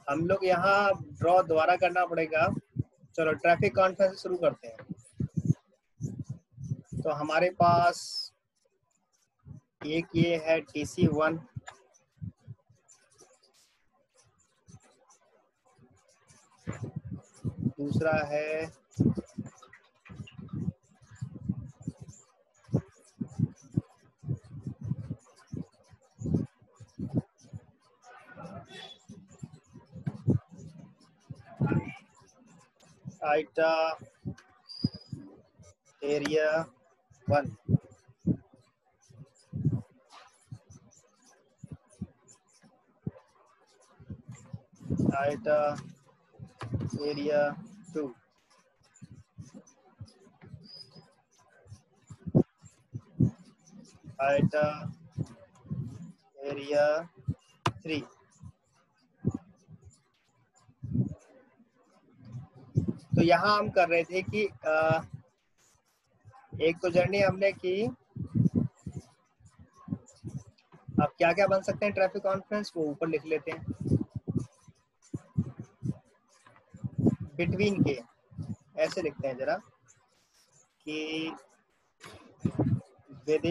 हम लोग यहाँ ड्रॉ दोबारा करना पड़ेगा। चलो ट्रैफिक कॉन्फ्रेंस शुरू करते हैं। तो हमारे पास एक ये है TC1, दूसरा है IATA area 1, IATA area 2, IATA area 3। तो यहाँ हम कर रहे थे कि एक तो जर्नी हमने की। अब क्या क्या बन सकते हैं ट्रैफिक कॉन्फ्रेंस, वो ऊपर लिख लेते हैं। बिटवीन के ऐसे लिखते हैं जरा कि विद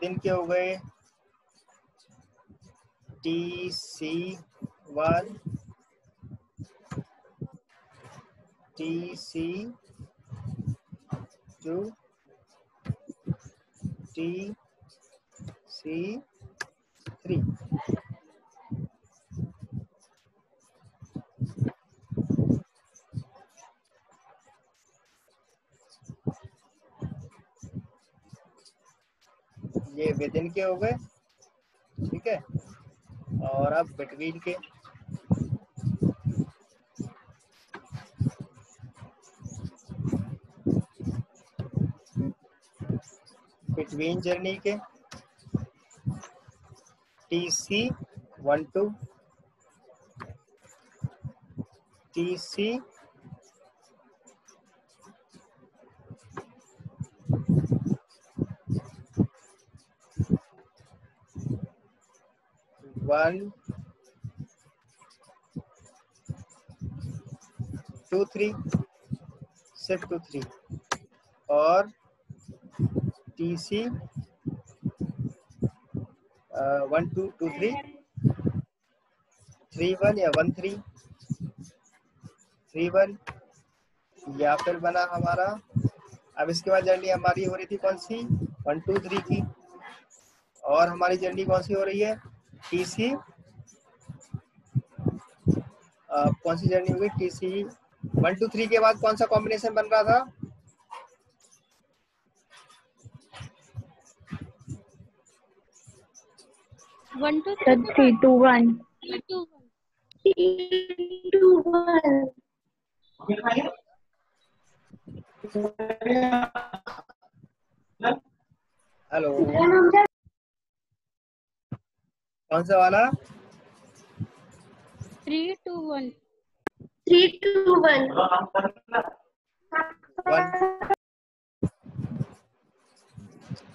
इन के हो गए TC1, TC2, TC3। ये विद इन के हो गए, ठीक है। और अब बिटवीन के, बिटवीन जर्नी के TC12, TC1, टू 3, सिर्फ 2 3, और TC 1 2 2 3 3 1 या 1 3 3 1, या फिर बना हमारा। अब इसके बाद जर्नी हमारी हो रही थी कौन सी, 1 2 3 की। और हमारी जर्नी कौन सी हो रही है, TC कौन सी जर्नी होगी, TC 1 2 3 के बाद कौन सा कॉम्बिनेशन बन रहा था, 1 2 3 2 1 हेलो कौन सा वाला, 3 2 1 3 2 1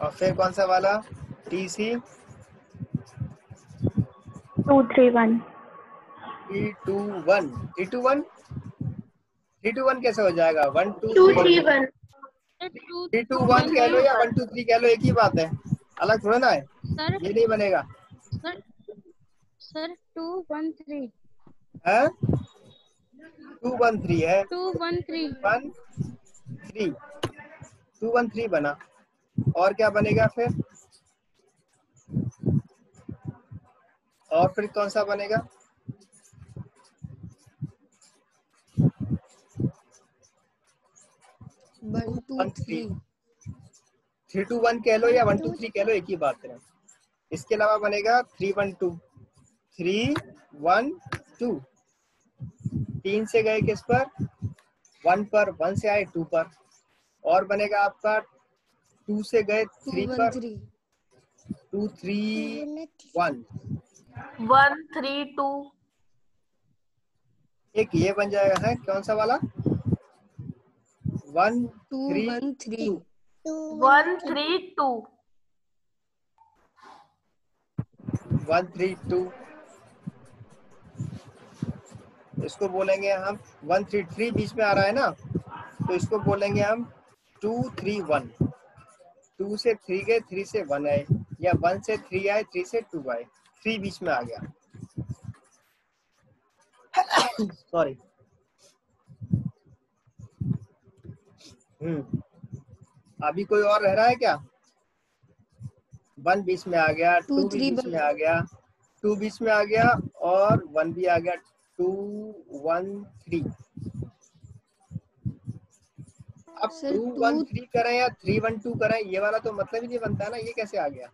और फिर कौन सा वाला, TC 2 3 1 3 2 1 3 2 1 3 2 1 कैसे हो जाएगा, 1 2 2 3 3 1 3 2 1 कह लो या 1 2 3 कह लो, एक ही बात है, अलग थोड़ा ना है। सर ये नहीं बनेगा सर 2 1 3 है, 2 1 3 है, 2 1 3 1 3 2 1 3 बना। और क्या बनेगा फिर, और फिर कौन सा बनेगा, 1 2 3 3 2 1 कह लो या 1 2 3 कह लो, एक ही बात है। इसके अलावा बनेगा 3 1 2 3 1 2, 3 से गए किस पर, 1 पर, 1 से आए 2 पर। और बनेगा आपका 2 से गए 3 पर, 2 3 1 1 3 2 एक ये बन जाएगा है, कौन सा वाला, 1 2 3 1 3 2 1 3 2 1 3 2 इसको बोलेंगे हम 133 बीच में आ रहा है ना, तो इसको बोलेंगे हम 231। 2 से 3 गए, 3 से 1 आए, या 1 से 3 आए, 3 से 2 आए, 3 बीच में आ गया। सॉरी। अभी कोई और रह रहा है क्या? 1 बीच में आ गया, 2 भी बीच में आ गया, 2 बीच में आ गया, और 1 भी आ गया। 2 1 3। अब 2 1 3 करें या 3 1 2 करें, ये वाला तो मतलब ही नहीं बनता है ना, ये कैसे आ गया?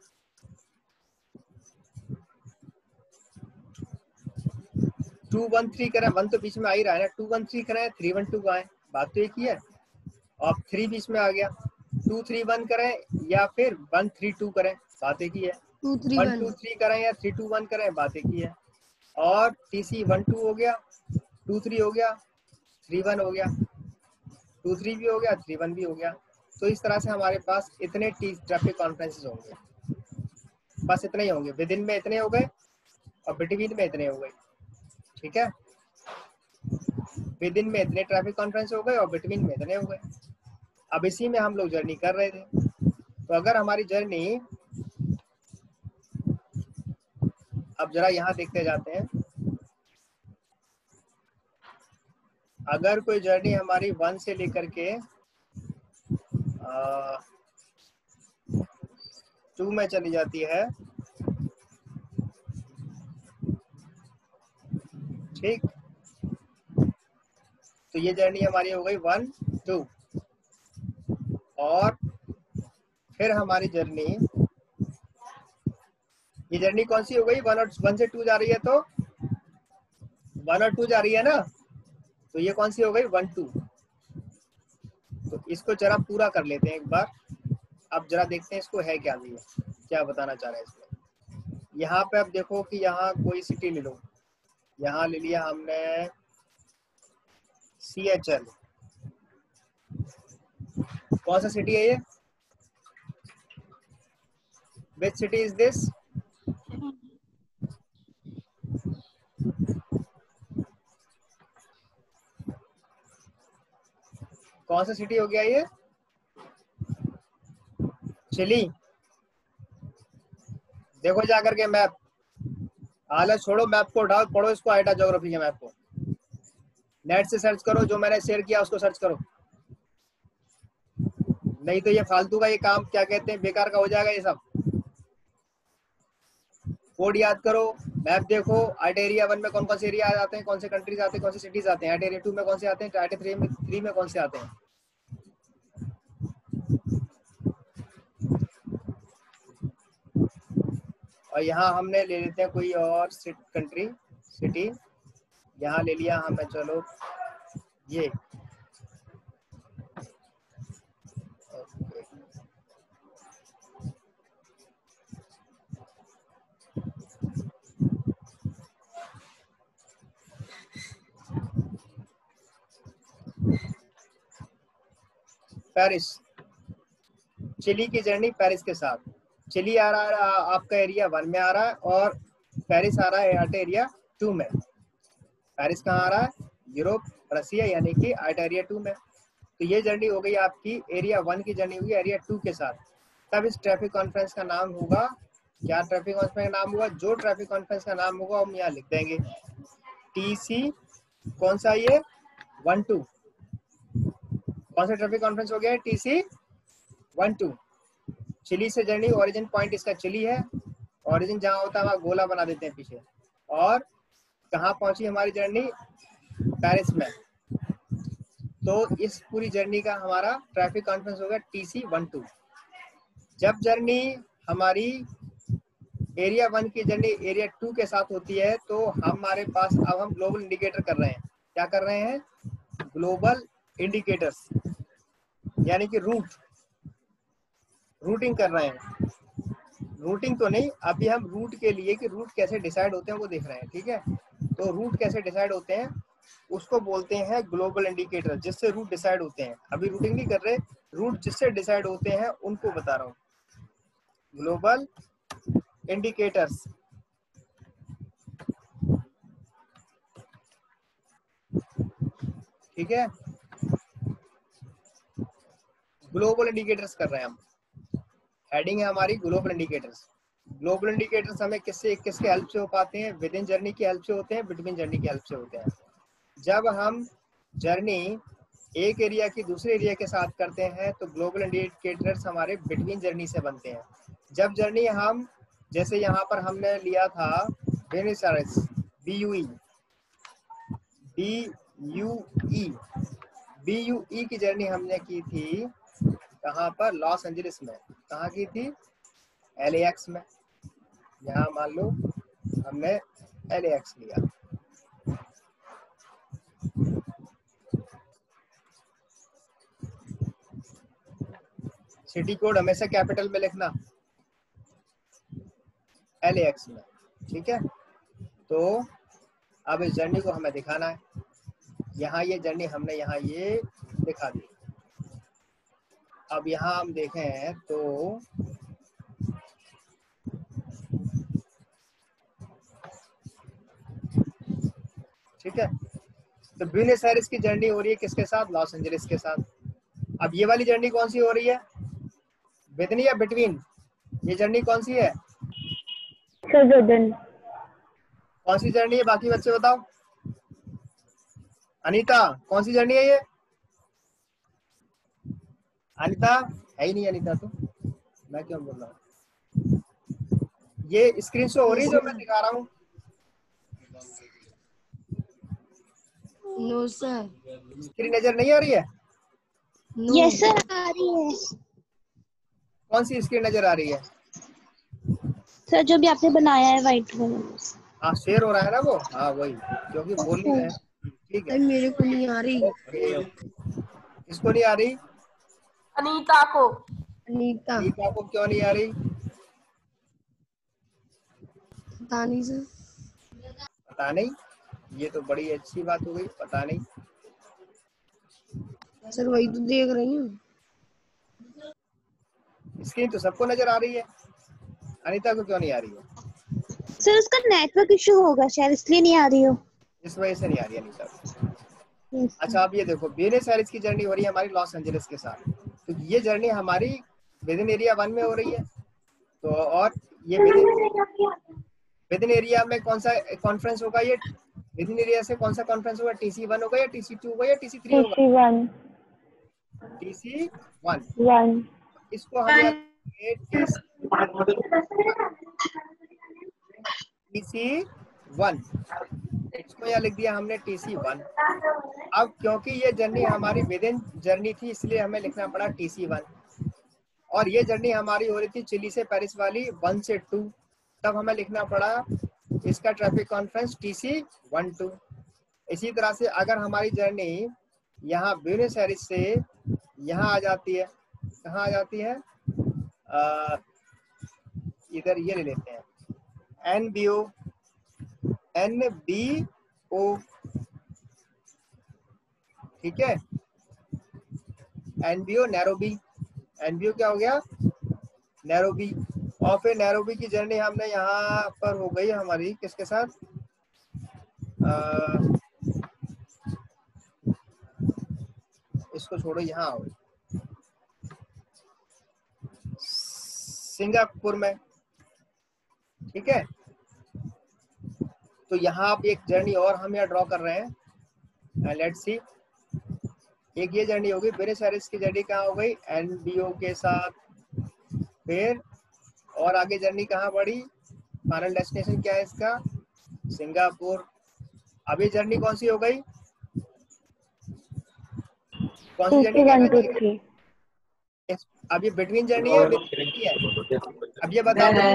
2 1 3 करें, 1 तो बीच में आ ही रहा है ना, 2 1 3 करें, 3 1 2 आए, बात तो एक ही है। अब 3 बीच में आ गया, 2 3 1 करें या फिर 1 3 2 करें, बात एक ही है। 1 2 3 करें या 3 2 1 करें, बात एक ही है। और TC 1 2 हो गया, 2 3 हो गया, 3 1 हो गया, 2 3 भी हो गया, 3 1 भी हो गया। तो इस तरह से हमारे पास इतने ट्रैफिक कॉन्फ्रेंसेस होंगे, बस इतने ही होंगे। विद इन में इतने हो गए और बिटवीन में इतने हो गए, ठीक है। विद इन में इतने ट्रैफिक कॉन्फ्रेंस हो गए और बिटवीन में इतने हो गए। अब इसी में हम लोग जर्नी कर रहे थे। तो अगर हमारी जर्नी, अब जरा यहाँ देखते जाते हैं, अगर कोई जर्नी हमारी 1 से लेकर के 2 में चली जाती है, ठीक, तो ये जर्नी हमारी हो गई 1 2। और फिर हमारी जर्नी, ये जर्नी कौन सी हो गई? 1 से 2 जा रही है, तो 1 और 2 जा रही है ना, तो ये कौन सी हो गई? 1 2। तो इसको जरा पूरा कर लेते हैं एक बार। अब जरा देखते हैं इसको है क्या, भी क्या बताना चाह रहे हैं इसमें। यहाँ पे अब देखो कि यहाँ कोई सिटी ले लो, यहाँ ले लिया हमने CHL। कौन सा सिटी है ये? Which city is this? कौन सा सिटी हो गया ये? चिली। देखो जाकर के मैप, हालत छोड़ो, मैप को उठाओ, पढ़ो इसको, आइटा ज्योग्राफी के मैप को। नेट से सर्च करो, जो मैंने शेयर किया उसको सर्च करो, नहीं तो ये फालतू का ये काम, क्या कहते हैं, बेकार का हो जाएगा ये सब। कोड याद करो, मैप देखो, आइट एरिया 1 में कौन कौन से एरिया आते हैं, कौन से कंट्रीज आते हैं, कौन से सिटीज आते हैं, आइट एरिया 2 में कौन से आते हैं, आइट 3 में कौन से आते हैं। और यहाँ हमने ले लेते हैं कोई और कंट्री, सिटी, यहाँ ले लिया हमने, चलो ये, पेरिस। चिली की जर्नी पेरिस के साथ। चिली आ रहा है आपका एरिया 1 में आ रहा है, और पेरिस आ रहा है आइट एरिया 2 में। पेरिस कहाँ आ रहा है? यूरोप, रसिया, यानी कि आइट एरिया 2 में। तो ये जर्नी हो गई आपकी एरिया 1 की जर्नी होगी एरिया 2 के साथ। तब इस ट्रैफिक कॉन्फ्रेंस का नाम होगा क्या? ट्रैफिक कॉन्फ्रेंस का नाम होगा, जो ट्रैफिक कॉन्फ्रेंस का नाम होगा हम यहाँ लिख देंगे TC। कौन सा ये? 1 2। कौन सा ट्रैफिक कॉन्फ्रेंस हो गया? TC 1 2। चिली से जर्नी, ओरिजिन पॉइंट इसका चिली है, ओरिजिन जहाँ होता है वहाँ गोला बना देते हैं पीछे। और कहाँ पहुंची हमारी जर्नी? पेरिस में। तो इस पूरी जर्नी का हमारा ट्रैफिक कॉन्फ्रेंस होगा TC 1 2। जब जर्नी हमारी एरिया 1 की जर्नी एरिया 2 के साथ होती है, तो हमारे पास अब हम ग्लोबल इंडिकेटर कर रहे हैं। क्या कर रहे हैं? ग्लोबल इंडिकेटर्स, यानी कि रूटिंग कर रहे हैं। रूटिंग तो नहीं, अभी हम रूट के लिए कि रूट कैसे डिसाइड होते हैं वो देख रहे हैं, ठीक है। तो रूट कैसे डिसाइड होते हैं उसको बोलते हैं ग्लोबल इंडिकेटर, जिससे रूट डिसाइड होते हैं। अभी रूटिंग नहीं कर रहे, रूट जिससे डिसाइड होते हैं उनको बता रहा हूँ, ग्लोबल इंडिकेटर्स। ठीक है, ग्लोबल इंडिकेटर्स कर रहे हैं हम। हेडिंग है हमारी ग्लोबल इंडिकेटर्स। ग्लोबल इंडिकेटर्स हमें किसके हेल्प से हो पाते हैं? विद इन जर्नी की हेल्प से होते हैं, बिटवीन जर्नी की हेल्प से होते हैं। जब हम जर्नी एक एरिया की दूसरे एरिया के साथ करते हैं तो ग्लोबल इंडिकेटर्स हमारे बिटवीन जर्नी से बनते हैं। जब जर्नी हम, जैसे यहाँ पर हमने लिया था ब्यूनस आयर्स, BUE की जर्नी हमने की थी कहाँ पर? लॉस एंजलिस में। कहाँ की थी? LAX में। यहाँ मान लो हमने LAX लिया। सिटी कोड हमेशा कैपिटल में लिखना, LAX में। ठीक है, तो अब इस जर्नी को हमें दिखाना है। यहाँ ये जर्नी हमने यहाँ ये दिखा दी। अब यहाँ हम देखें तो ठीक है, तो ब्यूनस आयर्स की जर्नी हो रही है किसके साथ? लॉस एंजलिस के साथ। अब ये वाली जर्नी कौन सी हो रही है? विदिन या बिटवीन? ये जर्नी कौन सी है? विदिन। कौन सी जर्नी है? बाकी बच्चे बताओ। अनीता, कौन सी जर्नी है ये? अनीता है ही नहीं। अनीता तो मैं क्यों बोल रहा हूँ? ये स्क्रीन शो हो रही है जो मैं दिखा रहा हूँ? No sir. स्क्रीन नजर नहीं आ रही है? यस सर, आ रही है। कौन सी स्क्रीन नजर आ रही है? सर जो भी आपने बनाया है व्हाइट वाला। हाँ, शेयर हो रहा है ना वो। हाँ वही, क्योंकि बोल नहीं रहे। ठीक है, मेरे को नहीं आ रही। Okay okay. किसको नहीं आ रही? अनीता को। अनीता। अनीता को क्यों नहीं आ रही? पता नहीं सर। पता नहीं, ये तो बड़ी अच्छी बात हो गई। पता नहीं, सर वही तो देख रही हूँ। स्क्रीन तो सबको नजर आ रही है, अनीता को क्यों नहीं आ रही है? सर उसका नेटवर्क इशू होगा शायद, इसलिए नहीं आ रही हो। इस वजह से नहीं आ रही अनीता को। अच्छा, अब ये देखो, ब्यूनस आयर्स की जर्नी हो रही है हमारी लॉस एंजलिस के साथ। तो ये जर्नी हमारी विद इन एरिया 1 में हो रही है। तो और ये विद इन एरिया में कौन सा कॉन्फ्रेंस होगा? ये विद इन एरिया से कौन सा कॉन्फ्रेंस होगा? TC1 होगा या TC2 होगा या TC3 होगा? TC1 TC1। 1। इसको हम याद TC1, इसको यहाँ लिख दिया हमने TC1। अब क्योंकि ये जर्नी हमारी विद इन जर्नी थी, इसलिए हमें लिखना पड़ा TC1। और ये जर्नी हमारी हो रही थी चिली से पेरिस वाली 1 से 2, तब हमें लिखना पड़ा इसका ट्रैफिक कॉन्फ्रेंस TC12। इसी तरह से अगर हमारी जर्नी यहाँ ब्यूनस आयर्स से यहाँ आ जाती है, कहाँ आ जाती है? इधर ये ले लेते हैं, NBO, ठीक है, NBO नैरोबी। NBO क्या हो गया? नैरोबी। और फिर नैरोबी की जर्नी हमने यहाँ पर हो गई हमारी किसके साथ? इसको छोड़ो, यहाँ आओ, सिंगापुर में। ठीक है, तो यहाँ आप एक जर्नी और हम यहाँ ड्रॉ कर रहे हैं। लेट्स सी, एक ये जर्नी होगी। ब्यूनस आयर्स की जर्नी कहाँ हो गई? NBO के साथ। फिर और आगे जर्नी कहाँ बढ़ी? फाइनल डेस्टिनेशन क्या है इसका? सिंगापुर। अब ये जर्नी कौन सी हो गई? कौन सी जर्नी कहना चाहिए? अब ये बिटवीन जर्नी है, विद है? अब ये बताओ, जर्नी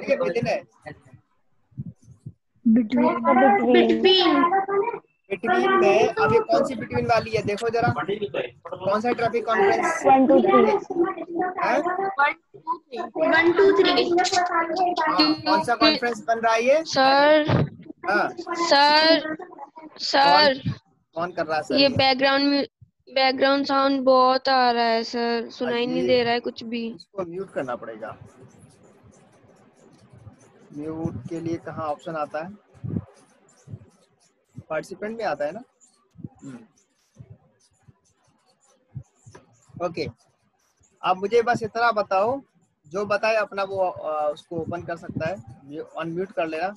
है विद है? बिटवीन में अब ये कौन सी बिटवीन वाली है? देखो जरा, कौन सा ट्रैफिक कॉन्फ्रेंस? 1 2 3 है 1 2 3। कौन सा कॉन्फ्रेंस बन रहा है ये? सर हाँ, सर सर कौन कर रहा है सर? ये बैकग्राउंड साउंड बहुत आ रहा है सर, सुनाई नहीं दे रहा है कुछ भी। इसको म्यूट करना पड़ेगा। म्यूट के लिए कहाँ ऑप्शन आता है? पार्टिसिपेंट में आता है ना? ओके, अब मुझे बस इतना बताओ, जो बताए अपना वो उसको ओपन कर सकता है, ये अनम्यूट कर लेना।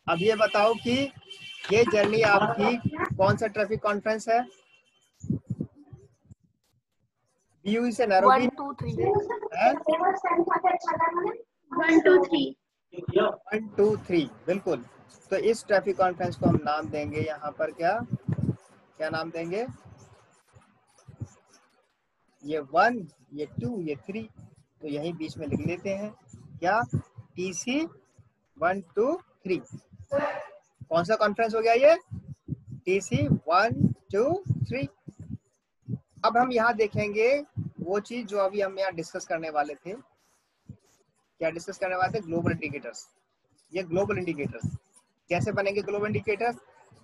अब ये बताओ कि ये जर्नी आपकी कौन सा ट्रैफिक कॉन्फ्रेंस है? बीयू से नैरोबी 1 2 3 है। 1 2 3 1 2 3 बिल्कुल। तो इस ट्रैफिक कॉन्फ्रेंस को हम नाम देंगे यहाँ पर, क्या क्या नाम देंगे? ये 1, ये 2, ये 3, तो यही बीच में लिख लेते हैं क्या? TC 1 2 3। कौन सा कॉन्फ्रेंस हो गया ये? TC 1 2 3। अब हम यहाँ देखेंगे वो चीज जो अभी हम यहाँ डिस्कस करने वाले थे। क्या डिस्कस करने वाले थे? Global indicators. ये ग्लोबल इंडिकेटर्स कैसे बनेंगे? ग्लोबल इंडिकेटर्स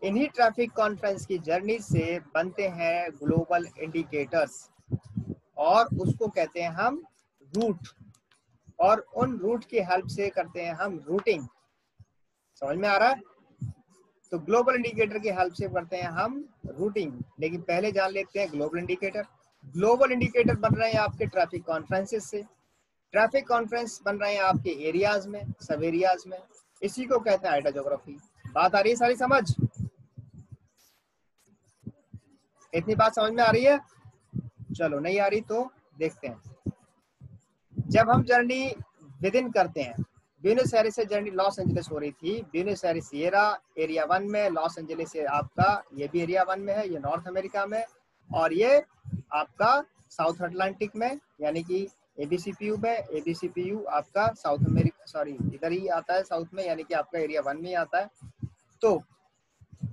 इन्हीं ट्रैफिक कॉन्फ्रेंस की जर्नी से बनते हैं ग्लोबल इंडिकेटर्स, और उसको कहते हैं हम रूट, और उन रूट की हेल्प से करते हैं हम रूटिंग। समझ में आ रहा है? तो ग्लोबल इंडिकेटर की हेल्प से करते हैं हम रूटिंग। लेकिन पहले जान लेते हैं ग्लोबल इंडिकेटर। ग्लोबल इंडिकेटर बन रहे हैं आपके ट्रैफिक कॉन्फ्रेंसेस से। ट्रैफिक कॉन्फ्रेंस बन रहे हैं आपके एरियाज में, सब एरियाज में। इसी को कहते हैं आइडा ज्योग्राफी। बात आ रही है सारी समझ? इतनी बात समझ में आ रही है? चलो, नहीं आ रही तो देखते हैं। जब हम जर्नी विद इन करते हैं, ब्यूनस एयर्स से जर्नी लॉस एंजलिस हो रही थी। ब्यूनस एयर्स सिएरा एरिया 1 में, लॉस एंजलिस से आपका ये भी एरिया 1 में है, ये नॉर्थ अमेरिका में, और ये आपका साउथ अटलांटिक में, यानी कि एबीसीपीयू में। एबीसीपीयू आपका साउथ अमेरिका, सॉरी इधर ही आता है साउथ में, यानी कि आपका एरिया 1 में ही आता है। तो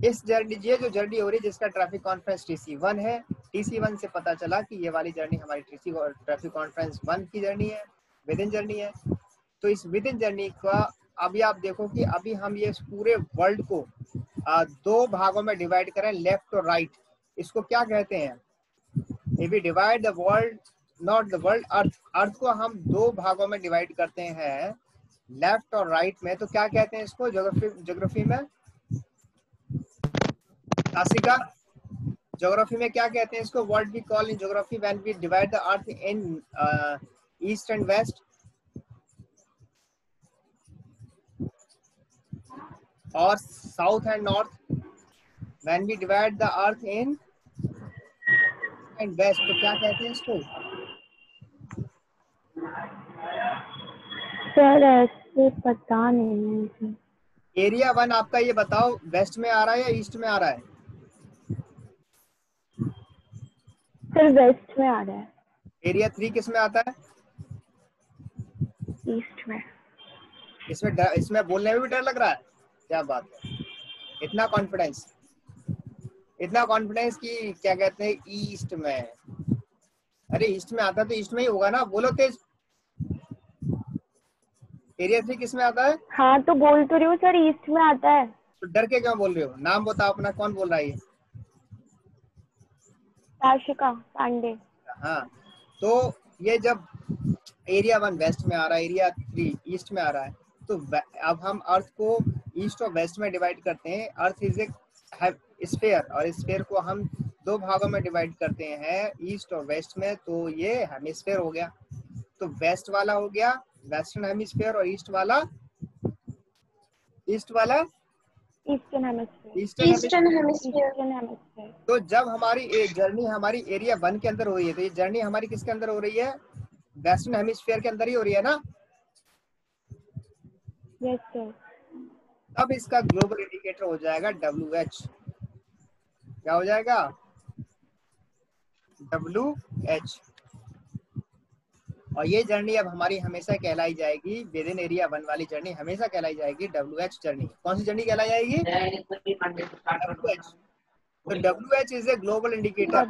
इस जर्नी, ये जो जर्नी हो रही है जिसका ट्रैफिक कॉन्फ्रेंस TC1 है, TC1 से पता चला कि ये वाली जर्नी हमारी ट्रैफिक कॉन्फ्रेंस 1 की जर्नी है, विद इन जर्नी है। तो इस विद इन जर्नी का अभी आप देखो कि अभी हम ये पूरे वर्ल्ड को 2 भागों में डिवाइड करें, लेफ्ट और राइट। इसको क्या कहते हैं? If we divide the world, not the world, अर्थ को हम 2 भागों में डिवाइड करते हैं, लेफ्ट और राइट में, तो क्या कहते हैं इसको ज्योग्राफी में? आसिका, ज्योग्राफी में क्या कहते हैं इसको? What we call in geography when we divide the earth in east and west, और south and north. When we divide the earth in and west, तो क्या कहते हैं इसको? सर ऐसे पता नहीं। एरिया 1 आपका ये बताओ, वेस्ट में आ रहा है या ईस्ट में आ रहा है? सर वेस्ट में आ रहा है। एरिया 3 किस में आता है? ईस्ट में। इसमें बोलने में भी डर लग रहा है? क्या बात है, इतना कॉन्फिडेंस, इतना कॉन्फिडेंस कि क्या कहते हैं ईस्ट में? अरे ईस्ट में आता है तो ईस्ट में ही होगा ना, बोलो तेज। एरिया 3 किस में आता है? हाँ तो बोल तो रही हूँ सर, ईस्ट में आता है। तो डर के क्यों बोल रहे हो? नाम बताओ अपना, कौन बोल रहा है ये? ताशिका पांडे। हाँ, तो ये जब एरिया 1 वेस्ट में आ रहा है, एरिया 3 ईस्ट में आ रहा है, तो अब हम अर्थ को ईस्ट और वेस्ट में डिवाइड करते हैं। अर्थ इज ए स्फीयर, और स्फीयर को हम 2 भागों में डिवाइड करते हैं, ईस्ट और वेस्ट में। तो ये हेमिस्फीयर हो गया। तो वेस्ट वाला हो गया वेस्टर्न हेमिस्फीयर, और ईस्ट वाला eastern hemisphere. Eastern hemisphere. Eastern hemisphere. तो जब हमारी जर्नी हमारी एरिया 1 के अंदर हो रही है, तो ये जर्नी हमारी किसके अंदर हो रही है? वेस्टर्न हेमिस्फीयर के अंदर ही हो रही है ना? Yes sir. अब इसका ग्लोबल इंडिकेटर हो जाएगा WH। क्या हो जाएगा? WH। और ये जर्नी अब हमारी हमेशा कहलाई जाएगी, विद इन एरिया 1 वाली जर्नी हमेशा कहलाई जाएगी WH जर्नी। कौन सी जर्नी कहलाई जाएगी? WH। तो WH is a global indicator.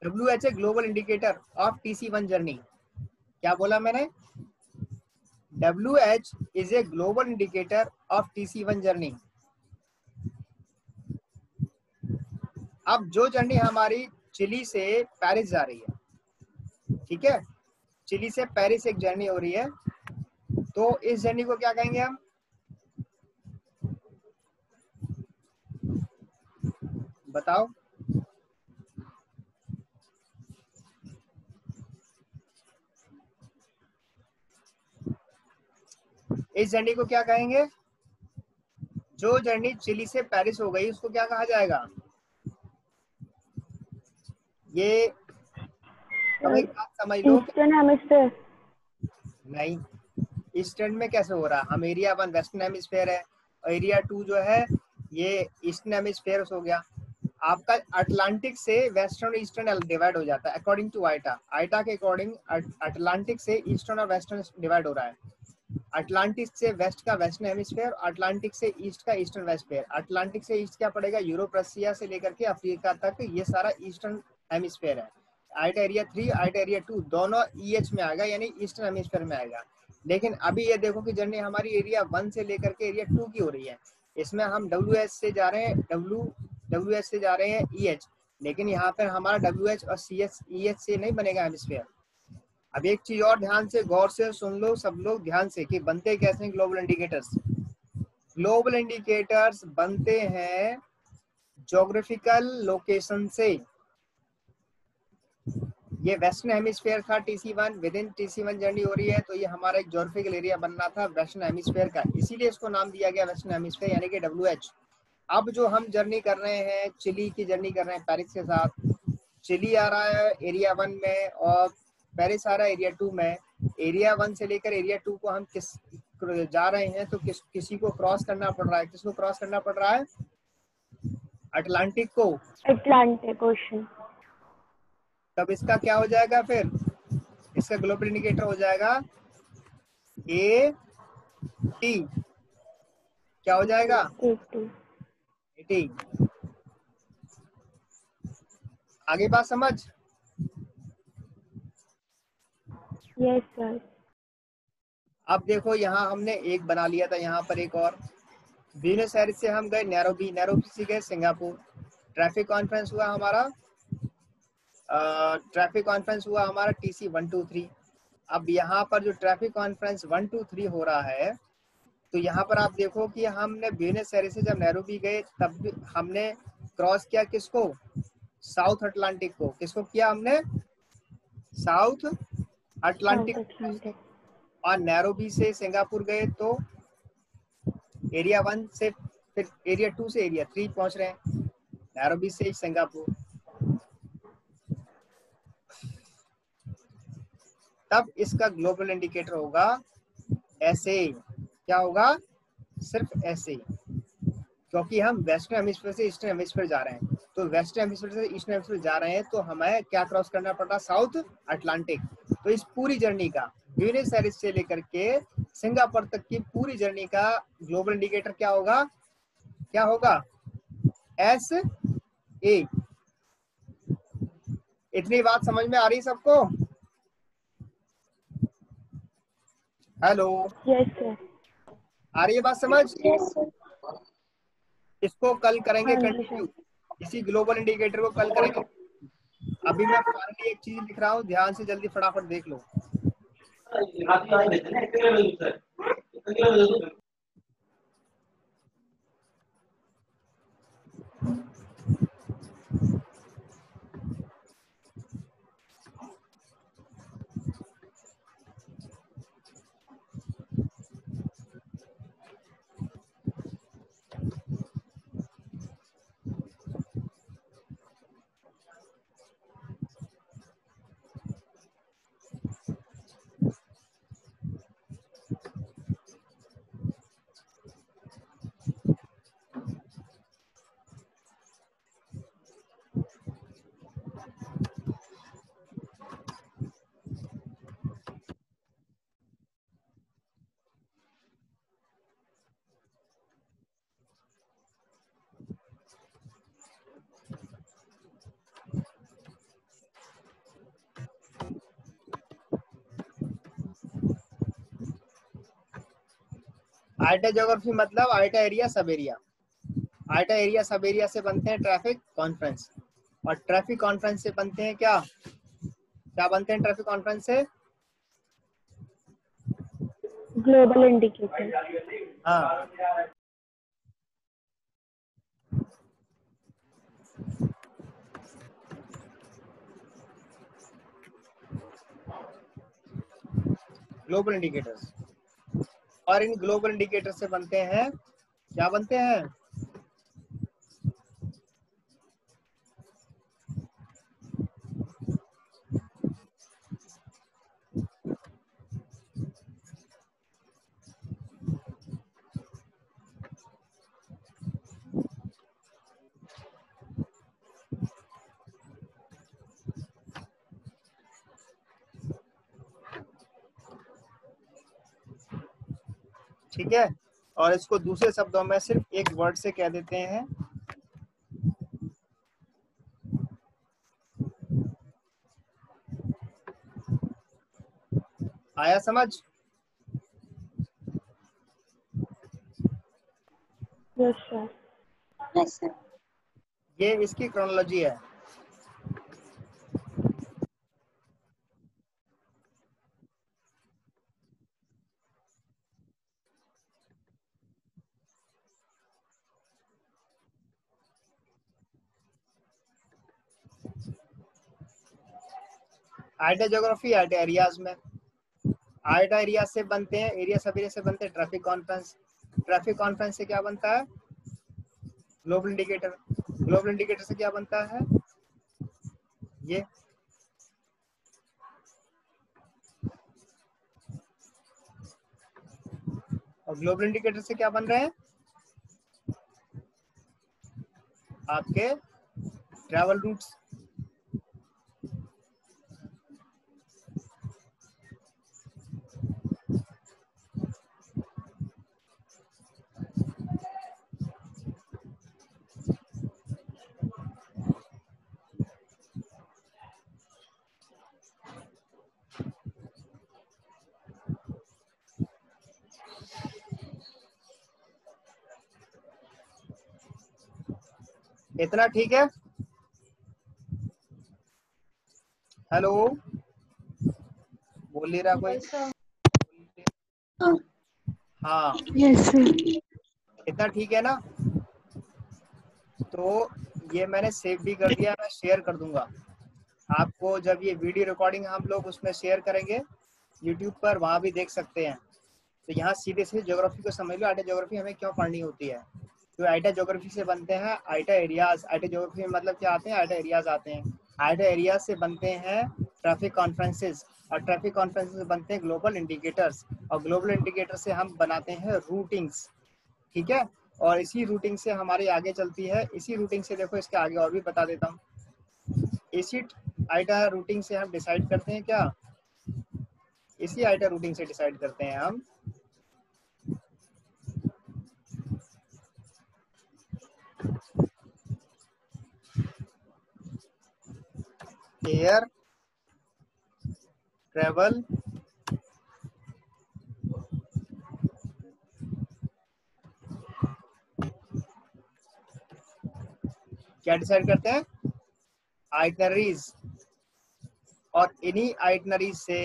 WH a global indicator of TC1 journey. क्या बोला मैंने? WH is a global indicator of TC1 journey. अब जो जर्नी हमारी चिली से पेरिस जा रही है, ठीक है, चिली से पेरिस एक जर्नी हो रही है, तो इस जर्नी को क्या कहेंगे हम? बताओ। इस जर्नी को क्या कहेंगे? जो जर्नी चिली से पेरिस हो गई उसको क्या कहा जाएगा? ये अब एक बात समझ लो, ईस्टर्न हेमिस्फीयर। नहीं, ईस्टर्न में कैसे हो रहा है? हम एरिया 1 वेस्टर्न हेमिस्फीयर है और एरिया 2 जो है ये ईस्टर्न हेमिस्फीयर हो गया। आपका अटलांटिक से वेस्टर्न और ईस्टर्न डिवाइड हो जाता है अकॉर्डिंग टू आइटा। आइटा के अकॉर्डिंग अटलांटिक से ईस्टर्न और वेस्टर्न डिवाइड हो रहा है। अटलांटिक से वेस्ट का वेस्टर्न हेमिस्फीयर, अटलांटिक से ईस्ट का ईस्टर्न हेमिस्फीयर। अटलांटिक से ईस्ट क्या पड़ेगा? यूरोप, रसिया से लेकर के अफ्रीका तक, ये सारा ईस्टर्न हेमिस्फीयर है। आइटा एरिया 3, आइटा एरिया 2 दोनों ईएच में आएगा, यानी ईस्टर्न हेमिस्फीयर में आएगा। लेकिन अभी ये देखो कि जर्नी हमारी एरिया 1 से लेकर के एरिया 2 की हो रही है। इसमें हम WS से जा रहे हैं, WS से जा रहे हैं EH, लेकिन यहाँ पर हमारा WH और EH से नहीं बनेगा हेमिस्फीयर। अब एक चीज और ध्यान से गौर से सुन लो सब लोग ध्यान से कि बनते कैसे हैं ग्लोबल इंडिकेटर्स। ग्लोबल इंडिकेटर्स बनते हैं ज्योग्राफिकल लोकेशन से। ये वेस्टर्न हेमिस्फीयर था TC1, with in TC1 journey हो रही है, तो ये हमारा एक ज्योग्राफिकल एरिया बनना था वेस्टर्न हेमिस्फीयर का, इसीलिए इसको नाम दिया गया वेस्टर्न हेमिस्फीयर यानी कि WH। अब जो हम जर्नी कर रहे हैं, चिली की जर्नी कर रहे हैं पेरिस के साथ। चिली आ रहा है एरिया 1 में और पेरिस आ रहा है एरिया 2 में। एरिया 1 से लेकर एरिया 2 को हम किस जा रहे हैं तो किसी को क्रॉस करना पड़ रहा है। किसको क्रॉस करना पड़ रहा है? अटलांटिक को। Atlantic ocean. तब इसका क्या हो जाएगा फिर? इसका ग्लोबल इंडिकेटर हो जाएगा AT। क्या हो जाएगा? AT। आगे बात समझ? Yes sir. अब देखो यहाँ हमने एक बना लिया था, यहाँ पर एक और। ब्यूनस एयर्स से हम गए नैरोबी, नैरोबी से गए सिंगापुर। ट्रैफिक कॉन्फ्रेंस हुआ हमारा TC 123। अब यहाँ पर जो ट्रैफिक कॉन्फ्रेंस 1 2 3 हो रहा है, तो यहाँ पर आप देखो कि हमने ब्यूनस एयर्स से जब नैरोबी गए तब भी हमने क्रॉस किया किसको? साउथ अटलांटिक को। किसको किया हमने? South Atlantic. और नैरोबी से सिंगापुर गए तो एरिया 1 से फिर एरिया 2 से एरिया 3 पहुंच रहे हैं, नैरोबी से सिंगापुर। तब इसका ग्लोबल इंडिकेटर होगा ऐसे। क्या होगा? सिर्फ ऐसे, क्योंकि हम वेस्टर्न हेमिस्फीयर से ईस्टर्न हेमिस्फीयर जा रहे हैं। तो वेस्टर्न हेमिस्फीयर से ईस्टर्न हेमिस्फीयर जा रहे हैं तो हमें क्या क्रॉस करना पड़ रहा? South Atlantic. तो इस पूरी जर्नी का ब्यूनस एयर्स से लेकर के सिंगापुर तक की पूरी जर्नी का ग्लोबल इंडिकेटर क्या होगा? क्या होगा? SA। इतनी बात समझ में आ रही सबको? Hello, yes sir. आ रही है बात समझ? इसको कल करेंगे हाँ जी कंटिन्यू, सर। इसी ग्लोबल इंडिकेटर को कल करेंगे। अभी मैं फाइनली एक चीज लिख रहा हूँ, ध्यान से जल्दी फटाफट देख लो। आइटा ज्योग्राफी मतलब आइटा एरिया सब एरिया। आइटा एरिया सब एरिया से बनते हैं ट्रैफिक कॉन्फ्रेंस, और ट्रैफिक कॉन्फ्रेंस से बनते हैं क्या? क्या बनते हैं ट्रैफिक कॉन्फ्रेंस से? Global indicator. हाँ, ग्लोबल इंडिकेटर्स। और इन ग्लोबल इंडिकेटर से बनते हैं, क्या बनते हैं? ठीक है, और इसको दूसरे शब्दों में सिर्फ एक वर्ड से कह देते हैं, आया समझ? Yes sir. Yes sir. ये इसकी क्रोनोलॉजी है। आइटा ज्योग्राफी आइटा एरियाज में, आइटा एरिया से बनते हैं, एरिया सब एरिया से बनते हैं ट्रैफिक कॉन्फ्रेंस, ट्रैफिक कॉन्फ्रेंस से क्या बनता है? ग्लोबल इंडिकेटर, ग्लोबल इंडिकेटर से क्या बनता है? ये और ग्लोबल इंडिकेटर से क्या बन रहे हैं? आपके ट्रैवल रूट्स। इतना ठीक है? हेलो, बोल नहीं रहा कोई? हाँ, यस सर। इतना ठीक है ना? तो ये मैंने सेव भी कर दिया, मैं शेयर कर दूंगा आपको। जब ये वीडियो रिकॉर्डिंग हम लोग उसमें शेयर करेंगे यूट्यूब पर, वहां भी देख सकते हैं। तो यहाँ सीधे सीधे ज्योग्राफी को समझ लो, आइटा ज्योग्राफी हमें क्यों पढ़नी होती है। तो आइटा ज्योग्राफी से बनते हैं आइटा एरियाज। आइटा ज्योग्राफी में मतलब क्या आते हैं? आइटा एरियाज आते हैं। आइटा एरियाज से बनते हैं ट्रैफिक कॉन्फ्रेंसेस, और ट्रैफिक कॉन्फ्रेंसेस से बनते हैं ग्लोबल इंडिकेटर्स, और ग्लोबल इंडिकेटर से हम बनाते हैं रूटिंग्स। ठीक है, और इसी रूटिंग से हमारी आगे चलती है। इसी रूटिंग से देखो, इसके आगे और भी बता देता हूँ। इसी आइटा रूटिंग से हम डिसाइड करते हैं क्या? इसी आइटा रूटिंग से डिसाइड करते हैं हम एयर ट्रेवल क्या डिसाइड करते हैं? आइटनरीज, और इन्हीं आइटनरीज से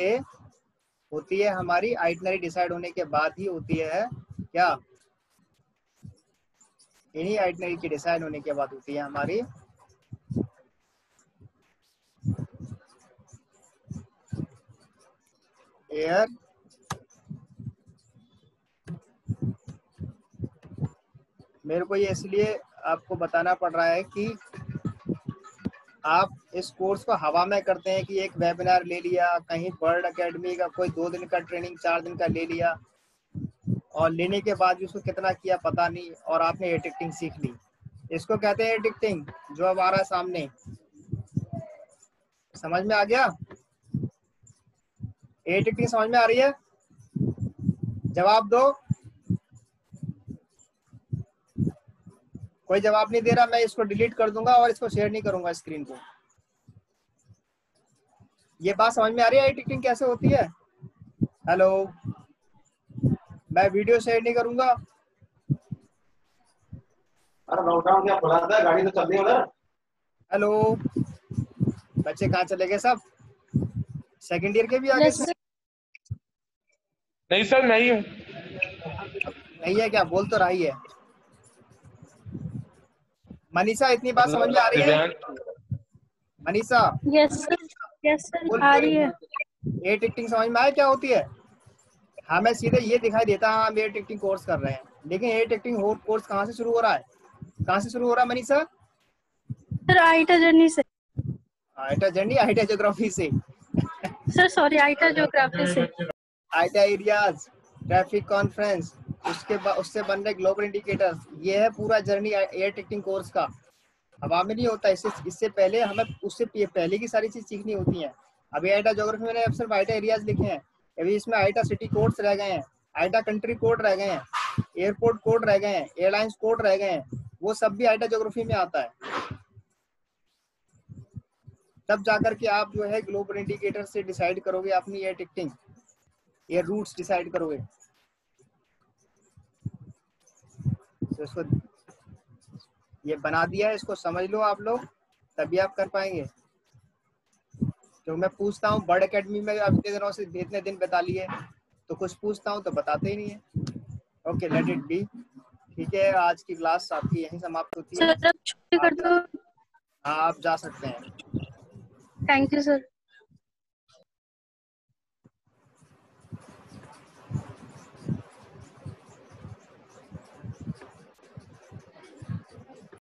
होती है हमारी, आइटनरी डिसाइड होने के बाद ही होती है क्या? इन्हीं आइटनरी की डिसाइड होने के बाद होती है हमारी एयर मेरे को ये इसलिए आपको बताना पड़ रहा है कि आप इस कोर्स को हवा में करते हैं कि एक वेबिनार ले लिया, कहीं वर्ल्ड एकेडमी का कोई 2 दिन का ट्रेनिंग 4 दिन का ले लिया, और लेने के बाद भी उसको कितना किया पता नहीं, और आपने एडिटिंग सीख ली। इसको कहते हैं एडिटिंग, जो अब आ रहा है सामने। समझ में आ गया? एडिटिंग समझ में आ रही है? जवाब दो। कोई जवाब नहीं दे रहा, मैं इसको डिलीट कर दूंगा और इसको शेयर नहीं करूंगा स्क्रीन को। ये बात समझ में आ रही है एडिटिंग कैसे होती है? हेलो, मैं वीडियो शेयर नहीं करूंगा। अरे लॉकडाउन क्या खुला था, गाड़ी तो चल रही है उधर। हेलो, बच्चे कहाँ चले गए सब? सेकंड ईयर के भी आगे? नहीं सर, नहीं हूँ। नहीं है क्या? बोल तो रही है। मनीषा, इतनी बात समझ में आ रही है? Manisha, yes sir. Yes sir, आ रही है। एडिटिंग समझ में आया क्या होती है? हाँ मैं सीधे ये दिखाई देता हाँ हम एयर टिकटिंग कोर्स कर रहे हैं, लेकिन एयर टिकटिंग कोर्स कहाँ से शुरू हो रहा है, कहाँ से शुरू हो रहा है मनीषा? सर आईटा जर्नी से। आईटा जर्नी, आईटा ज्योग्राफी से। सर सॉरी, आईटा ज्योग्राफी से। आईटा एरियाज, ट्रैफिक कॉन्फ्रेंस, उससे बन रहे ग्लोबल इंडिकेटर्स, ये है पूरा जर्नी एयर टिकटिंग कोर्स का। हवा में नहीं होता, इससे पहले हमें उससे पहले की सारी चीज सीखनी होती है। अभी आईटा ज्योग्राफी मैंने अब सिर्फ आईटा एरियाज लिखे हैं, अभी इसमें आईटा सिटी कोड्स रह गए हैं, आईटा कंट्री कोड रह गए हैं, एयरपोर्ट कोड रह गए हैं, एयरलाइंस कोड रह गए हैं, वो सब भी आईटा ज्योग्राफी में आता है। तब जाकर के आप जो है ग्लोबल इंडिकेटर से डिसाइड करोगे अपनी air ticketing, air routes decide करोगे। तो इसको ये बना दिया है, इसको समझ लो आप लोग, तभी आप कर पाएंगे। तो मैं पूछता हूँ बर्ड एकेडमी में आप इतने दिनों से इतने दिन बता लिए, तो कुछ पूछता हूँ तो बताते ही नहीं है। Okay let it be. ठीक है, आज की क्लास आपकी यहीं समाप्त होती है। सर छुट्टी कर दो। हाँ आप जा सकते हैं। Thank you sir.